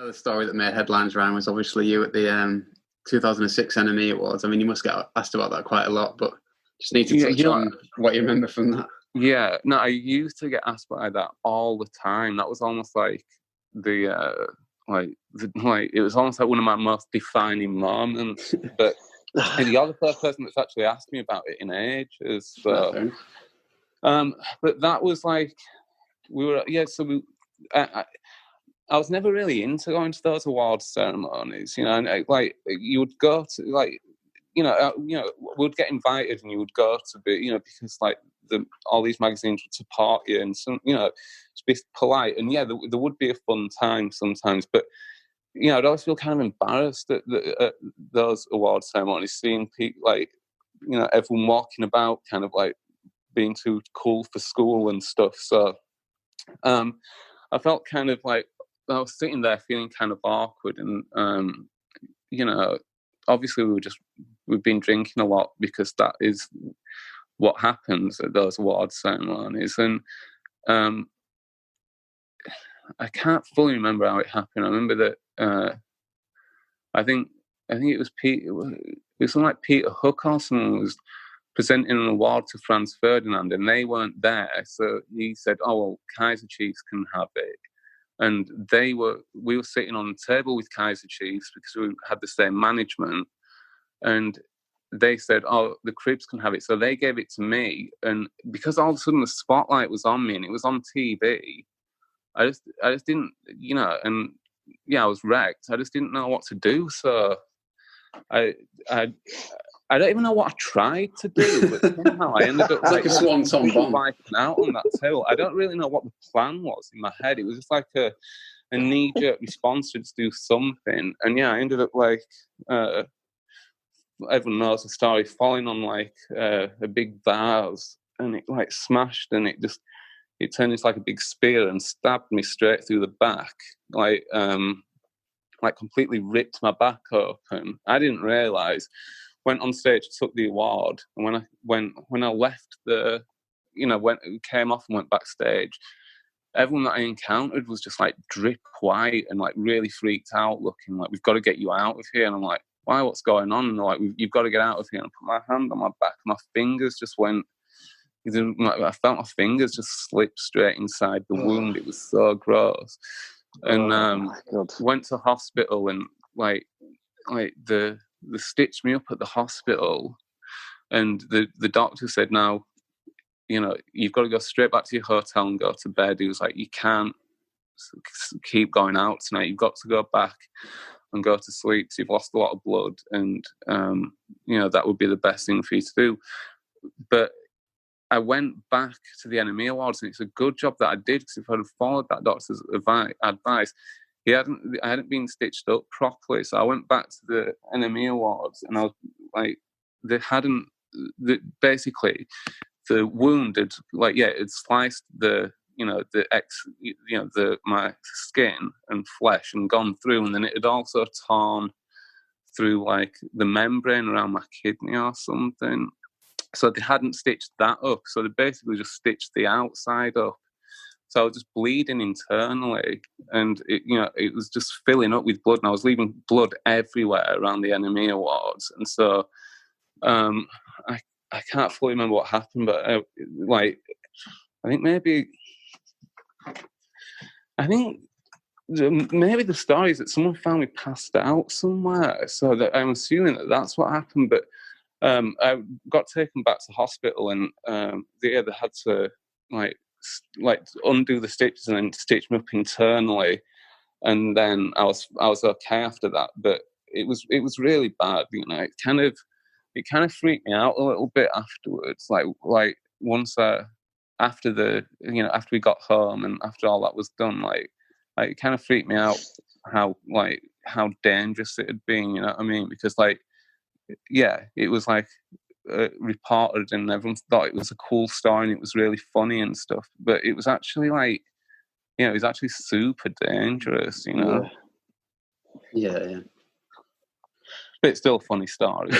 Another story that made headlines, Ryan, was obviously you at the 2006 NME Awards. I mean, you must get asked about that quite a lot, but just need to touch on what you remember from that. Yeah, no, I used to get asked by that all the time. That was almost like it was almost like one of my most defining moments. But you're the first person that's actually asked me about it in ages. So, but that was like I was never really into going to those awards ceremonies, and you would go to we'd get invited and you would go to be, because all these magazines would support you and some, to be polite. And there would be a fun time sometimes, but I'd always feel kind of embarrassed at those award ceremonies, seeing people everyone walking about kind of like being too cool for school and stuff. So I felt kind of like I was sitting there feeling kind of awkward, and obviously we've been drinking a lot because that is what happens at those award ceremonies. And I can't fully remember how it happened. I remember that I think it was It was something like Peter Hook or someone was presenting an award to Franz Ferdinand, and they weren't there. So he said, "Oh well, Kaiser Chiefs can have it." And we were sitting on the table with Kaiser Chiefs because we had the same management, and they said, "Oh, the Cribs can have it." So they gave it to me, and because all of a sudden the spotlight was on me and it was on TV, I just didn't, and I was wrecked. I just didn't know what to do. So I don't even know what I tried to do, but somehow I ended up like a swan bomb wiping out on that table. I don't really know what the plan was in my head. It was just like a knee-jerk response to just do something. And I ended up everyone knows the story, falling on a big vase, and it smashed, and it turned into like a big spear and stabbed me straight through the back, completely ripped my back open. I didn't realise. Went on stage, took the award, and when I left came off and went backstage, everyone that I encountered was just like drip white and like really freaked out, looking like, "We've got to get you out of here." And I'm like, "Why? What's going on?" And they're like, "You've got to get out of here." And I put my hand on my back, my fingers just went. I felt my fingers just slip straight inside the wound. It was so gross. And went to hospital, and they stitched me up at the hospital, and the doctor said, "Now, you've got to go straight back to your hotel and go to bed." He was like, "You can't keep going out tonight. You've got to go back and go to sleep. So you've lost a lot of blood, and that would be the best thing for you to do." But I went back to the NME Awards, and it's a good job that I did, because if I'd have followed that doctor's advice, I hadn't been stitched up properly. So I went back to the NME Awards, and I was like, basically the wound had it sliced my skin and flesh and gone through, and then it had also torn through the membrane around my kidney or something. So they hadn't stitched that up. So they basically just stitched the outside up. So I was just bleeding internally, and it was just filling up with blood, and I was leaving blood everywhere around the NME Awards. And so I can't fully remember what happened, but I think maybe the story is that someone found me passed out somewhere. So that I'm assuming that that's what happened. But I got taken back to hospital, and they had to undo the stitches and then stitch me up internally, and then I was okay after that. But it was really bad. It kind of freaked me out a little bit afterwards. Once after we got home and after all that was done, it kind of freaked me out how dangerous it had been. You know what I mean? Because it was reported, and everyone thought it was a cool story and it was really funny and stuff, but it was actually it was actually super dangerous, Yeah. But it's still a funny story.